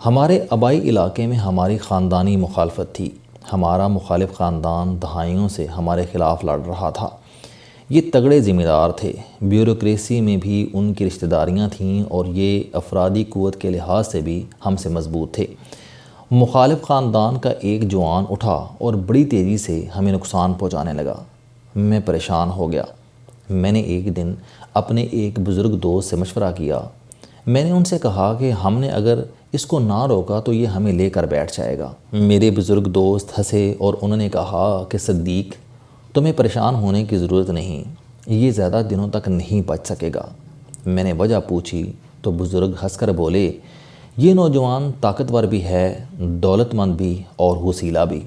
ہمارے آبائی علاقے میں ہماری خاندانی مخالفت تھی۔ ہمارا مخالف خاندان دہائیوں سے ہمارے خلاف لڑ رہا تھا۔ یہ تگڑے ذمہ دار تھے، بیوروکریسی میں بھی ان کی رشتہ داریاں تھیں اور یہ افرادی قوت کے لحاظ سے بھی ہم سے مضبوط تھے۔ مخالف خاندان کا ایک جوان اٹھا اور بڑی تیزی سے ہمیں نقصان پہنچانے لگا۔ میں پریشان ہو گیا۔ میں نے ایک دن اپنے ایک بزرگ دوست سے مشورہ کیا۔ میں نے ان سے کہا کہ ہم نے اگر اس کو نہ روکا تو یہ ہمیں لے کر بیٹھ جائے گا۔ میرے بزرگ دوست ہنسے اور انہوں نے کہا کہ صدیق، تمہیں پریشان ہونے کی ضرورت نہیں، یہ زیادہ دنوں تک نہیں بچ سکے گا۔ میں نے وجہ پوچھی تو بزرگ ہنس کر بولے، یہ نوجوان طاقتور بھی ہے، دولت مند بھی اور وسیلہ بھی۔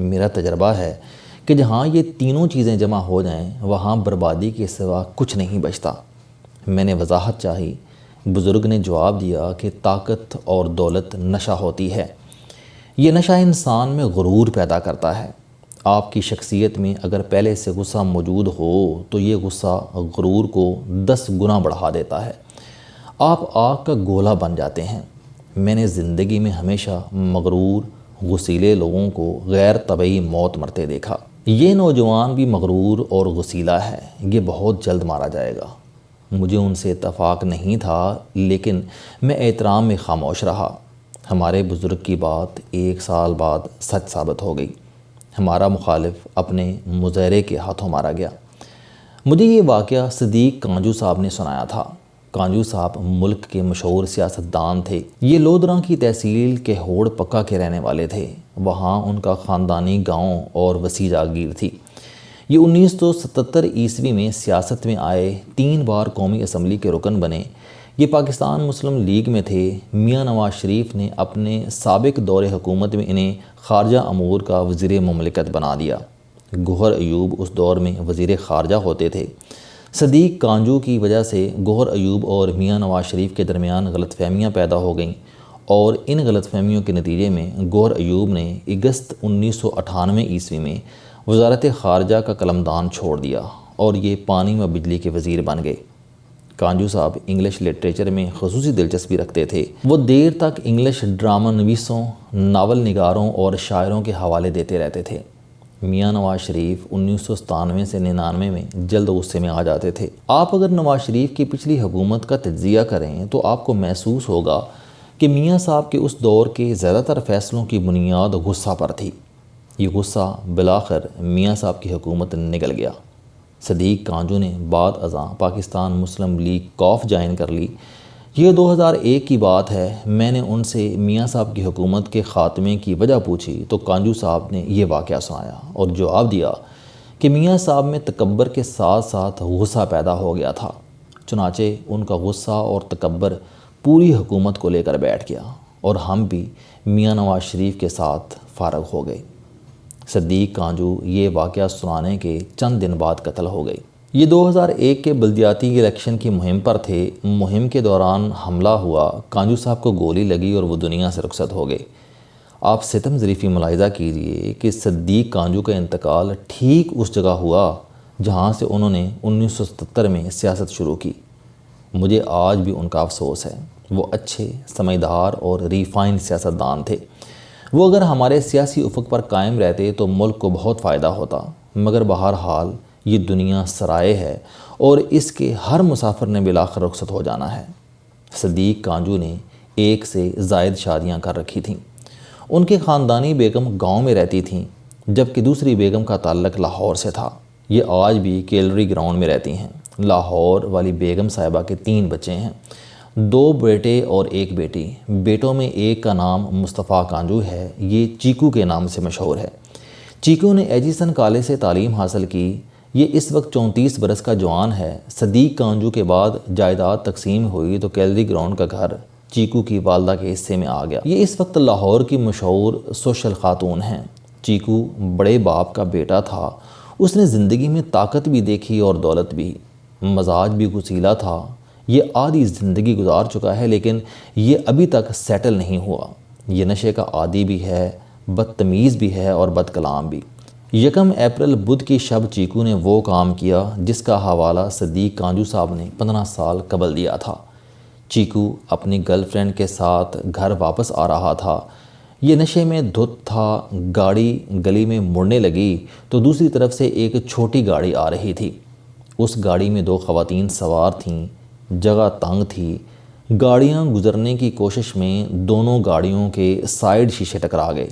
میرا تجربہ ہے کہ جہاں یہ تینوں چیزیں جمع ہو جائیں وہاں بربادی کے سوا کچھ نہیں بچتا۔ میں نے وضاحت چاہی۔ بزرگ نے جواب دیا کہ طاقت اور دولت نشہ ہوتی ہے۔ یہ نشہ انسان میں غرور پیدا کرتا ہے۔ آپ کی شخصیت میں اگر پہلے سے غصہ موجود ہو تو یہ غصہ غرور کو 10 گنا بڑھا دیتا ہے۔ آپ آگ کا گولہ بن جاتے ہیں۔ میں نے زندگی میں ہمیشہ مغرور، غصیلے لوگوں کو غیر طبعی موت مرتے دیکھا۔ یہ نوجوان بھی مغرور اور غصیلہ ہے، یہ بہت جلد مارا جائے گا۔ مجھے ان سے اتفاق نہیں تھا، لیکن میں احترام میں خاموش رہا۔ ہمارے بزرگ کی بات 1 سال بعد سچ ثابت ہو گئی۔ ہمارا مخالف اپنے مظاہرے کے ہاتھوں مارا گیا۔ مجھے یہ واقعہ صدیق کانجو صاحب نے سنایا تھا۔ کانجو صاحب ملک کے مشہور سیاستدان تھے۔ یہ لودھراں کی تحصیل کے ہوڑ پکا کے رہنے والے تھے۔ وہاں ان کا خاندانی گاؤں اور وسیع جاگیر تھی۔ یہ 1977 عیسوی میں سیاست میں آئے، 3 بار قومی اسمبلی کے رکن بنے۔ یہ پاکستان مسلم لیگ میں تھے۔ میاں نواز شریف نے اپنے سابق دور حکومت میں انہیں خارجہ امور کا وزیر مملکت بنا دیا۔ گوہر ایوب اس دور میں وزیر خارجہ ہوتے تھے۔ صدیق کانجو کی وجہ سے گوہر ایوب اور میاں نواز شریف کے درمیان غلط فہمیاں پیدا ہو گئیں اور ان غلط فہمیوں کے نتیجے میں گوہر ایوب نے اگست 1998 عیسوی میں وزارت خارجہ کا قلمدان چھوڑ دیا اور یہ پانی و بجلی کے وزیر بن گئے۔ کانجو صاحب انگلش لٹریچر میں خصوصی دلچسپی رکھتے تھے۔ وہ دیر تک انگلش ڈرامہ نویسوں، ناول نگاروں اور شاعروں کے حوالے دیتے رہتے تھے۔ میاں نواز شریف 1997 سے 99 میں جلد غصے میں آ جاتے تھے۔ آپ اگر نواز شریف کی پچھلی حکومت کا تجزیہ کریں تو آپ کو محسوس ہوگا کہ میاں صاحب کے اس دور کے زیادہ تر فیصلوں کی بنیاد غصہ پر تھی۔ یہ غصہ بالآخر میاں صاحب کی حکومت نگل گیا۔ صدیق کانجو نے بعد ازاں پاکستان مسلم لیگ کاف جوائن کر لی۔ یہ 2001 کی بات ہے۔ میں نے ان سے میاں صاحب کی حکومت کے خاتمے کی وجہ پوچھی تو کانجو صاحب نے یہ واقعہ سنایا اور جواب دیا کہ میاں صاحب میں تکبر کے ساتھ ساتھ غصہ پیدا ہو گیا تھا، چنانچہ ان کا غصہ اور تکبر پوری حکومت کو لے کر بیٹھ گیا اور ہم بھی میاں نواز شریف کے ساتھ فارغ ہو گئے۔ صدیق کانجو یہ واقعہ سنانے کے چند دن بعد قتل ہو گئے۔ یہ 2001 کے بلدیاتی الیکشن کی مہم پر تھے۔ مہم کے دوران حملہ ہوا، کانجو صاحب کو گولی لگی اور وہ دنیا سے رخصت ہو گئے۔ آپ ستم ظریفی ملاحظہ کیجئے کہ صدیق کانجو کا انتقال ٹھیک اس جگہ ہوا جہاں سے انہوں نے 1977 میں سیاست شروع کی۔ مجھے آج بھی ان کا افسوس ہے۔ وہ اچھے، سمجھدار اور ریفائن سیاستدان تھے۔ وہ اگر ہمارے سیاسی افق پر قائم رہتے تو ملک کو بہت فائدہ ہوتا، مگر بہرحال یہ دنیا سرائے ہے اور اس کے ہر مسافر نے بالآخر رخصت ہو جانا ہے۔ صدیق کانجو نے 1 سے زائد شادیاں کر رکھی تھیں۔ ان کے خاندانی بیگم گاؤں میں رہتی تھیں جبکہ دوسری بیگم کا تعلق لاہور سے تھا۔ یہ آج بھی کیلری گراؤنڈ میں رہتی ہیں۔ لاہور والی بیگم صاحبہ کے 3 بچے ہیں، 2 بیٹے اور 1 بیٹی۔ بیٹوں میں ایک کا نام مصطفیٰ کانجو ہے، یہ چیکو کے نام سے مشہور ہے۔ چیکو نے ایجیسن کالج سے تعلیم حاصل کی۔ یہ اس وقت 34 برس کا جوان ہے۔ صدیق کانجو کے بعد جائیداد تقسیم ہوئی تو کیلری گراؤنڈ کا گھر چیکو کی والدہ کے حصے میں آ گیا۔ یہ اس وقت لاہور کی مشہور سوشل خاتون ہیں۔ چیکو بڑے باپ کا بیٹا تھا۔ اس نے زندگی میں طاقت بھی دیکھی اور دولت بھی۔ مزاج بھی غصیلا تھا۔ یہ آدھی زندگی گزار چکا ہے لیکن یہ ابھی تک سیٹل نہیں ہوا۔ یہ نشے کا عادی بھی ہے، بدتمیز بھی ہے اور بد کلام بھی۔ 1 اپریل بدھ کی شب چیکو نے وہ کام کیا جس کا حوالہ صدیق کانجو صاحب نے 15 سال قبل دیا تھا۔ چیکو اپنی گرل فرینڈ کے ساتھ گھر واپس آ رہا تھا۔ یہ نشے میں دھت تھا۔ گاڑی گلی میں مڑنے لگی تو دوسری طرف سے ایک چھوٹی گاڑی آ رہی تھی۔ اس گاڑی میں 2 خواتین سوار تھیں۔ جگہ تنگ تھی۔ گاڑیاں گزرنے کی کوشش میں دونوں گاڑیوں کے سائیڈ شیشے ٹکرا گئے۔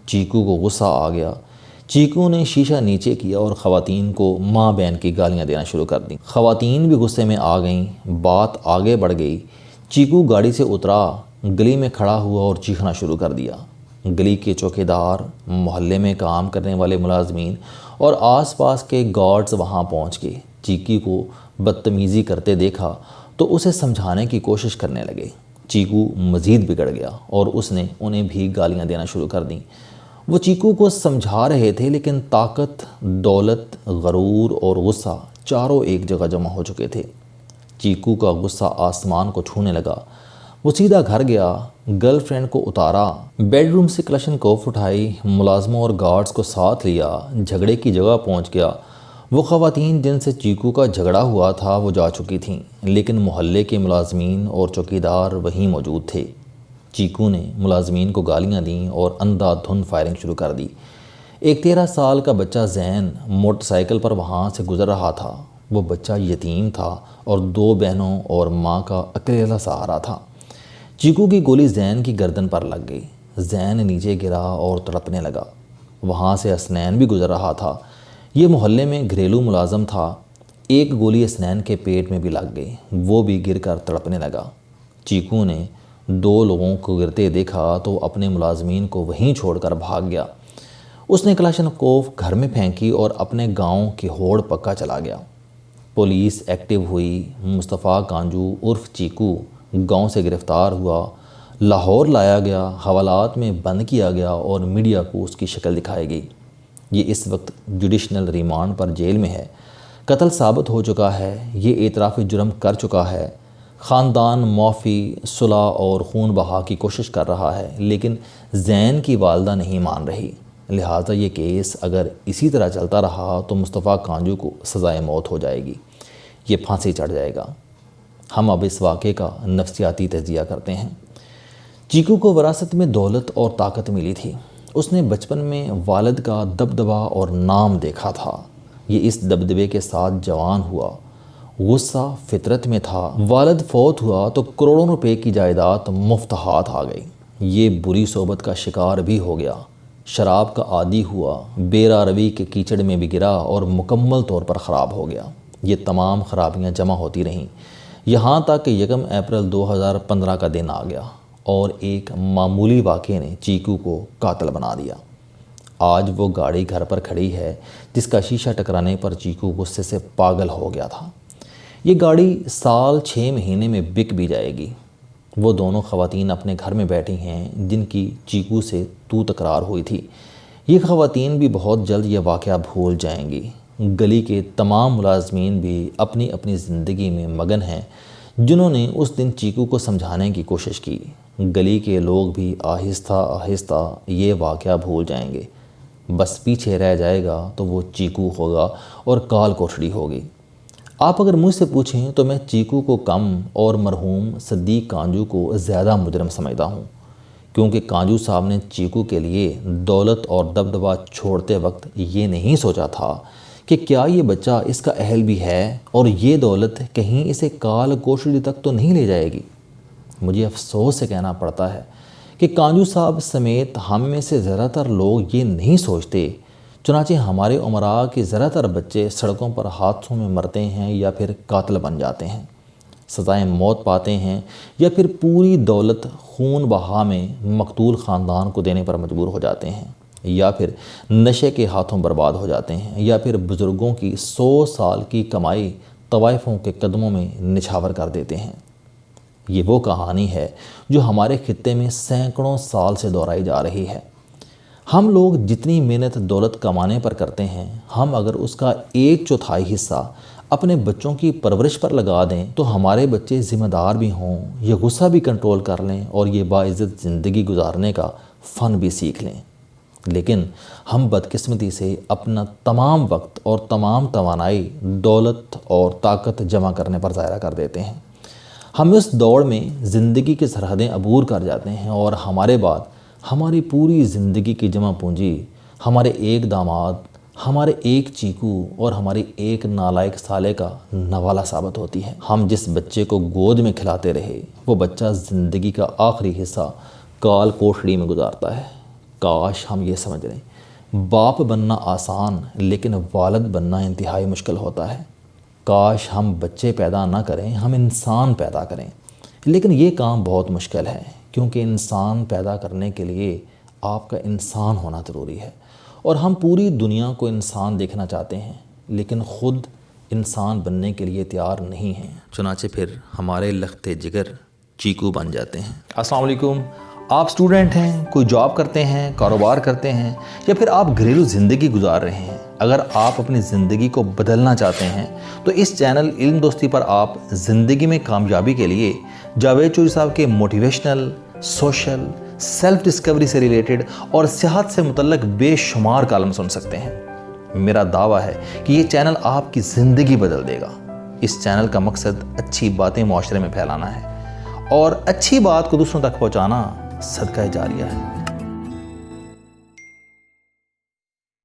چیکو کو غصہ آ گیا۔ چیکو نے شیشہ نیچے کیا اور خواتین کو ماں بہن کی گالیاں دینا شروع کر دیں۔ خواتین بھی غصے میں آ گئیں۔ بات آگے بڑھ گئی۔ چیکو گاڑی سے اترا، گلی میں کھڑا ہوا اور چیخنا شروع کر دیا۔ گلی کے چوکیدار، محلے میں کام کرنے والے ملازمین اور آس پاس کے گارڈز وہاں پہنچ گئے۔ چیکو کو بدتمیزی کرتے دیکھا تو اسے سمجھانے کی کوشش کرنے لگے۔ چیکو مزید بگڑ گیا اور اس نے انہیں بھی گالیاں دینا شروع کر دیں۔ وہ چیکو کو سمجھا رہے تھے لیکن طاقت، دولت، غرور اور غصہ چاروں ایک جگہ جمع ہو چکے تھے۔ چیکو کا غصہ آسمان کو چھونے لگا۔ وہ سیدھا گھر گیا، گرل فرینڈ کو اتارا، بیڈ روم سے کلاشنکوف اٹھائی، ملازموں اور گارڈز کو ساتھ لیا، جھگڑے کی جگہ پہنچ گیا۔ وہ خواتین جن سے چیکو کا جھگڑا ہوا تھا وہ جا چکی تھیں، لیکن محلے کے ملازمین اور چوکیدار وہیں موجود تھے۔ چیکو نے ملازمین کو گالیاں دیں اور اندھا دھند فائرنگ شروع کر دی۔ ایک 13 سال کا بچہ زین موٹر سائیکل پر وہاں سے گزر رہا تھا۔ وہ بچہ یتیم تھا اور 2 بہنوں اور ماں کا اکیلا سہارا تھا۔ چیکو کی گولی زین کی گردن پر لگ گئی۔ زین نیچے گرا اور تڑپنے لگا۔ وہاں سے حسنین بھی گزر رہا تھا۔ یہ محلے میں گھریلو ملازم تھا۔ ایک گولی حسنین کے پیٹ میں بھی لگ گئی۔ وہ بھی گر کر تڑپنے لگا۔ چیکو نے 2 لوگوں کو گرتے دیکھا تو اپنے ملازمین کو وہیں چھوڑ کر بھاگ گیا۔ اس نے کلاشنکوف گھر میں پھینکی اور اپنے گاؤں کی ہوڑ پکا چلا گیا۔ پولیس ایکٹیو ہوئی۔ مصطفیٰ کانجو عرف چیکو گاؤں سے گرفتار ہوا، لاہور لایا گیا، حوالات میں بند کیا گیا اور میڈیا کو اس کی شکل دکھائی گئی۔ یہ اس وقت جوڈیشنل ریمانڈ پر جیل میں ہے۔ قتل ثابت ہو چکا ہے۔ یہ اعتراف جرم کر چکا ہے۔ خاندان معافی، صلح اور خون بہا کی کوشش کر رہا ہے، لیکن زین کی والدہ نہیں مان رہی۔ لہٰذا یہ کیس اگر اسی طرح چلتا رہا تو مصطفیٰ کانجو کو سزائے موت ہو جائے گی۔ یہ پھانسی چڑھ جائے گا۔ ہم اب اس واقعے کا نفسیاتی تجزیہ کرتے ہیں۔ چیکو کو وراثت میں دولت اور طاقت ملی تھی۔ اس نے بچپن میں والد کا دبدبہ اور نام دیکھا تھا۔ یہ اس دبدبے کے ساتھ جوان ہوا۔ غصہ فطرت میں تھا۔ والد فوت ہوا تو کروڑوں روپے کی جائیداد مفت ہاتھ آ گئی۔ یہ بری صحبت کا شکار بھی ہو گیا۔ شراب کا عادی ہوا، بیرا روی کے کیچڑ میں بھی گرا اور مکمل طور پر خراب ہو گیا۔ یہ تمام خرابیاں جمع ہوتی رہیں، یہاں تک کہ 1 اپریل 2015 کا دن آ گیا اور ایک معمولی واقعے نے چیکو کو قاتل بنا دیا۔ آج وہ گاڑی گھر پر کھڑی ہے جس کا شیشہ ٹکرانے پر چیکو غصے سے پاگل ہو گیا تھا۔ یہ گاڑی سال 6 مہینے میں بک بھی جائے گی۔ وہ دونوں خواتین اپنے گھر میں بیٹھی ہیں جن کی چیکو سے تکرار ہوئی تھی۔ یہ خواتین بھی بہت جلد یہ واقعہ بھول جائیں گی۔ گلی کے تمام ملازمین بھی اپنی اپنی زندگی میں مگن ہیں جنہوں نے اس دن چیکو کو سمجھانے کی کوشش کی۔ گلی کے لوگ بھی آہستہ آہستہ یہ واقعہ بھول جائیں گے۔ بس پیچھے رہ جائے گا تو وہ چیکو ہوگا اور کال کوٹھڑی ہوگی۔ آپ اگر مجھ سے پوچھیں تو میں چیکو کو کم اور مرحوم صدیق کانجو کو زیادہ مجرم سمجھتا ہوں، کیونکہ کانجو صاحب نے چیکو کے لیے دولت اور دبدبہ چھوڑتے وقت یہ نہیں سوچا تھا کہ کیا یہ بچہ اس کا اہل بھی ہے اور یہ دولت کہیں اسے کال کوٹھڑی تک تو نہیں لے جائے گی۔ مجھے افسوس سے کہنا پڑتا ہے کہ کانجو صاحب سمیت ہم میں سے زیادہ تر لوگ یہ نہیں سوچتے، چنانچہ ہمارے امراء کے زیادہ تر بچے سڑکوں پر حادثوں میں مرتے ہیں یا پھر قاتل بن جاتے ہیں، سزائے موت پاتے ہیں، یا پھر پوری دولت خون بہا میں مقتول خاندان کو دینے پر مجبور ہو جاتے ہیں، یا پھر نشے کے ہاتھوں برباد ہو جاتے ہیں، یا پھر بزرگوں کی 100 سال کی کمائی طوائفوں کے قدموں میں نچھاور کر دیتے ہیں۔ یہ وہ کہانی ہے جو ہمارے خطے میں سینکڑوں سال سے دہرائی جا رہی ہے۔ ہم لوگ جتنی محنت دولت کمانے پر کرتے ہیں، ہم اگر اس کا 1/4 حصہ اپنے بچوں کی پرورش پر لگا دیں تو ہمارے بچے ذمہ دار بھی ہوں، یہ غصہ بھی کنٹرول کر لیں اور یہ باعزت زندگی گزارنے کا فن بھی سیکھ لیں۔ لیکن ہم بدقسمتی سے اپنا تمام وقت اور تمام توانائی دولت اور طاقت جمع کرنے پر ضائع کر دیتے ہیں۔ ہم اس دوڑ میں زندگی کی سرحدیں عبور کر جاتے ہیں اور ہمارے بعد ہماری پوری زندگی کی جمع پونجی ہمارے ایک داماد، ہمارے ایک چیکو اور ہماری ایک نالائق سالے کا نوالہ ثابت ہوتی ہے۔ ہم جس بچے کو گود میں کھلاتے رہے وہ بچہ زندگی کا آخری حصہ کال کوٹڑی میں گزارتا ہے۔ کاش ہم یہ سمجھ لیں، باپ بننا آسان لیکن والد بننا انتہائی مشکل ہوتا ہے۔ کاش ہم بچے پیدا نہ کریں، ہم انسان پیدا کریں، لیکن یہ کام بہت مشکل ہے کیونکہ انسان پیدا کرنے کے لیے آپ کا انسان ہونا ضروری ہے، اور ہم پوری دنیا کو انسان دیکھنا چاہتے ہیں لیکن خود انسان بننے کے لیے تیار نہیں ہیں، چنانچہ پھر ہمارے لخت جگر چیکو بن جاتے ہیں۔ السلام علیکم، آپ اسٹوڈنٹ ہیں، کوئی جاب کرتے ہیں، کاروبار کرتے ہیں، یا پھر آپ گھریلو زندگی گزار رہے ہیں۔ اگر آپ اپنی زندگی کو بدلنا چاہتے ہیں تو اس چینل علم دوستی پر آپ زندگی میں کامیابی کے لیے جاوید چوہری صاحب کے موٹیویشنل، سوشل، سیلف ڈسکوری سے ریلیٹڈ اور صحت سے متعلق بے شمار کالم سن سکتے ہیں۔ میرا دعویٰ ہے کہ یہ چینل آپ کی زندگی بدل دے گا۔ اس چینل کا مقصد اچھی باتیں معاشرے میں پھیلانا ہے اور اچھی بات کو دوسروں تک پہنچانا صدقہ جاریہ ہے۔